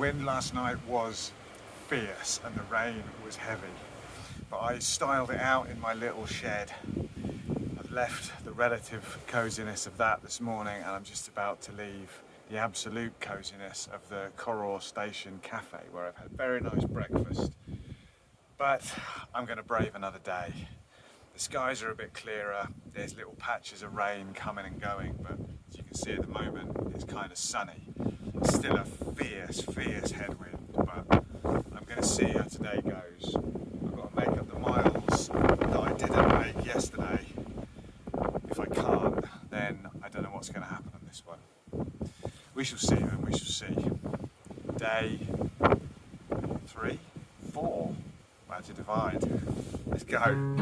wind last night was fierce and the rain was heavy, but I styled it out in my little shed. I've left the relative coziness of that this morning, and I'm just about to leave the absolute coziness of the Corrour station cafe, where I've had a very nice breakfast. But I'm going to brave another day. The skies are a bit clearer, there's little patches of rain coming and going, but as you can see at the moment it's kind of sunny. It's still a fierce headwind, but I'm going to see how today goes. I've got to make up the miles that I didn't make yesterday. If I can't, then I don't know what's going to happen on this one. We shall see then, we shall see. Day 3, 4, about to divide. Let's go.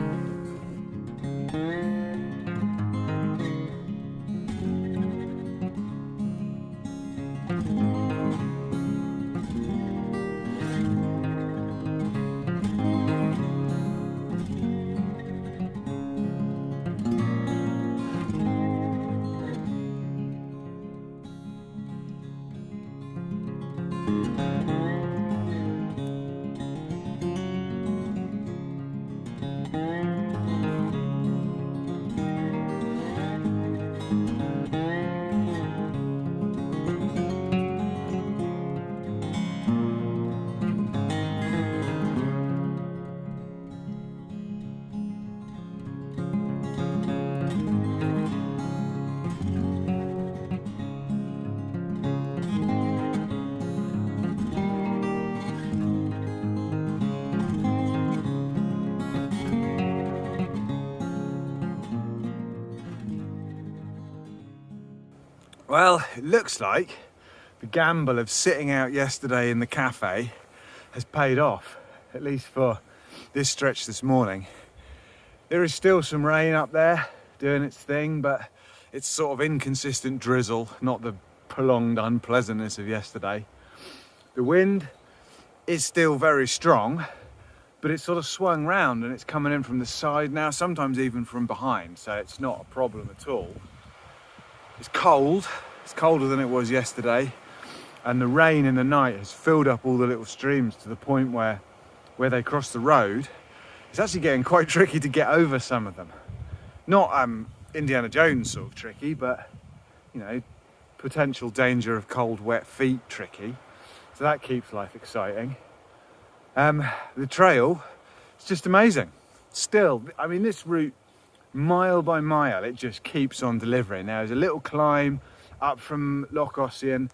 Well, it looks like the gamble of sitting out yesterday in the cafe has paid off, at least for this stretch this morning. There is still some rain up there doing its thing, but it's sort of inconsistent drizzle, not the prolonged unpleasantness of yesterday. The wind is still very strong, but it's sort of swung round and it's coming in from the side now, sometimes even from behind, so it's not a problem at all. It's cold, it's colder than it was yesterday, and the rain in the night has filled up all the little streams to the point where they cross the road, it's actually getting quite tricky to get over some of them. Not Indiana Jones sort of tricky, but, you know, potential danger of cold, wet feet tricky. So that keeps life exciting. The trail, it's just amazing. Still, I mean, this route, mile by mile, it just keeps on delivering. Now, there's a little climb up from Loch Ossian,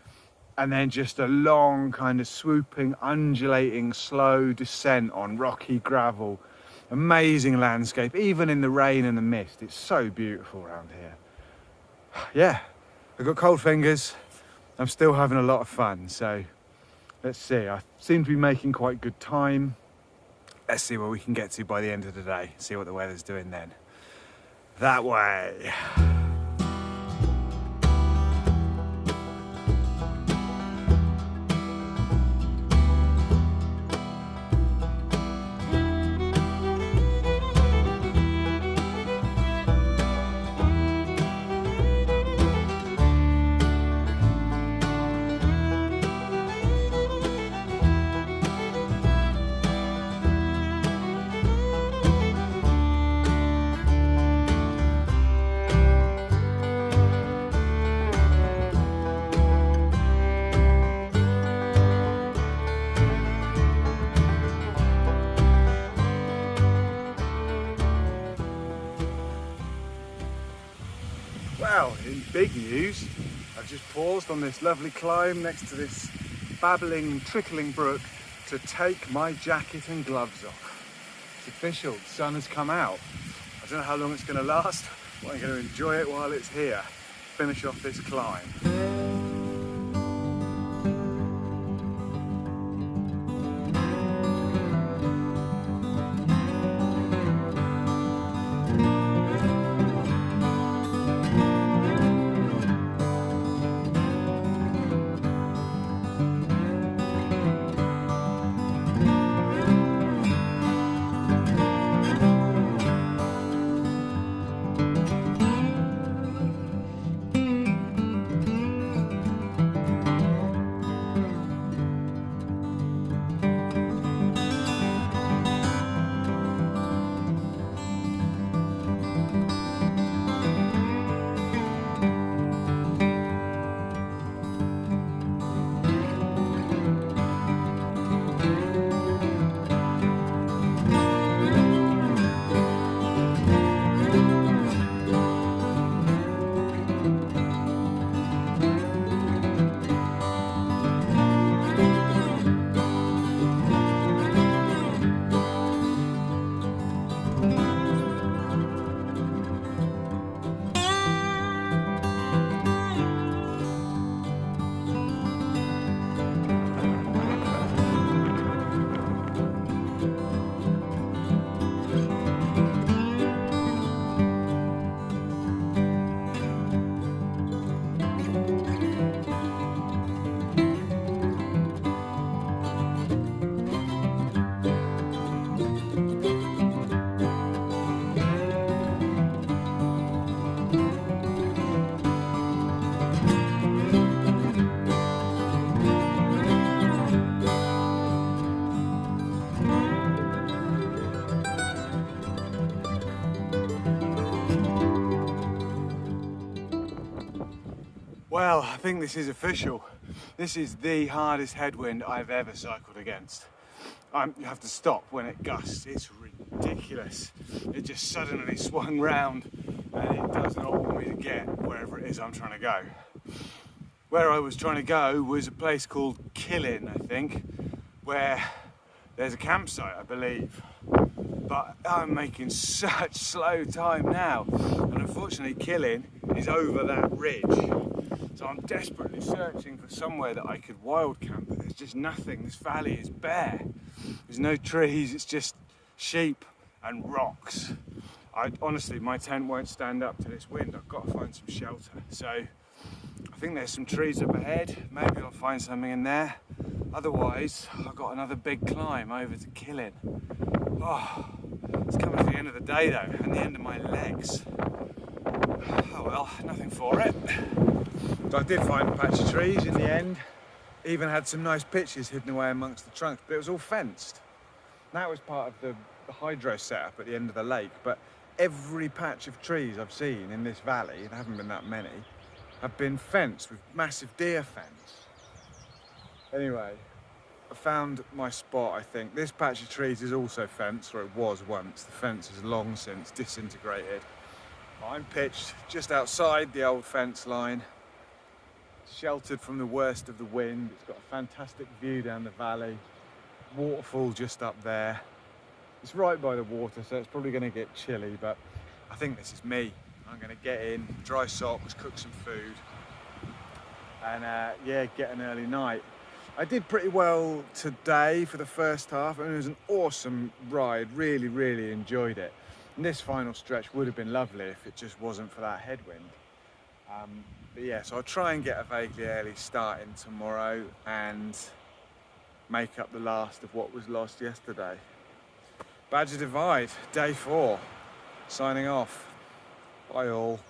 and then just a long kind of swooping, undulating, slow descent on rocky gravel. Amazing landscape, even in the rain and the mist. It's so beautiful around here. Yeah, I've got cold fingers. I'm still having a lot of fun, so let's see. I seem to be making quite good time. Let's see where we can get to by the end of the day, see what the weather's doing then. That way. Well, in big news, I've just paused on this lovely climb next to this babbling, trickling brook to take my jacket and gloves off. It's official, the sun has come out. I don't know how long it's going to last, but I'm going to enjoy it while it's here. Finish off this climb. Well, I think this is official. This is the hardest headwind I've ever cycled against. You have to stop when it gusts. It's ridiculous. It just suddenly swung round and it does not want me to get wherever it is I'm trying to go. Where I was trying to go was a place called Killin, I think, where there's a campsite, I believe. But I'm making such slow time now. And unfortunately, Killin is over that ridge. So I'm desperately searching for somewhere that I could wild camp, but there's just nothing. This valley is bare. There's no trees, it's just sheep and rocks. Honestly, my tent won't stand up to this wind. I've got to find some shelter. So I think there's some trees up ahead. Maybe I'll find something in there. Otherwise, I've got another big climb over to Killin. Oh, it's coming to the end of the day though, and the end of my legs. Oh well, nothing for it. So I did find a patch of trees in the end. Even had some nice pitches hidden away amongst the trunks, but it was all fenced. That was part of the hydro setup at the end of the lake, but every patch of trees I've seen in this valley, there haven't been that many, have been fenced with massive deer fence. Anyway, I found my spot, I think. This patch of trees is also fenced, or it was once. The fence has long since disintegrated. I'm pitched just outside the old fence line, sheltered from the worst of the wind. It's got a fantastic view down the valley, waterfall just up there. It's right by the water, so it's probably going to get chilly, but I think this is me. I'm going to get in, dry socks, cook some food, and yeah, get an early night. I did pretty well today for the first half, and it was an awesome ride. Really enjoyed it. And this final stretch would have been lovely if it just wasn't for that headwind. But yeah, so I'll try and get a vaguely early start in tomorrow and make up the last of what was lost yesterday. Badger Divide, day 4, signing off. Bye all.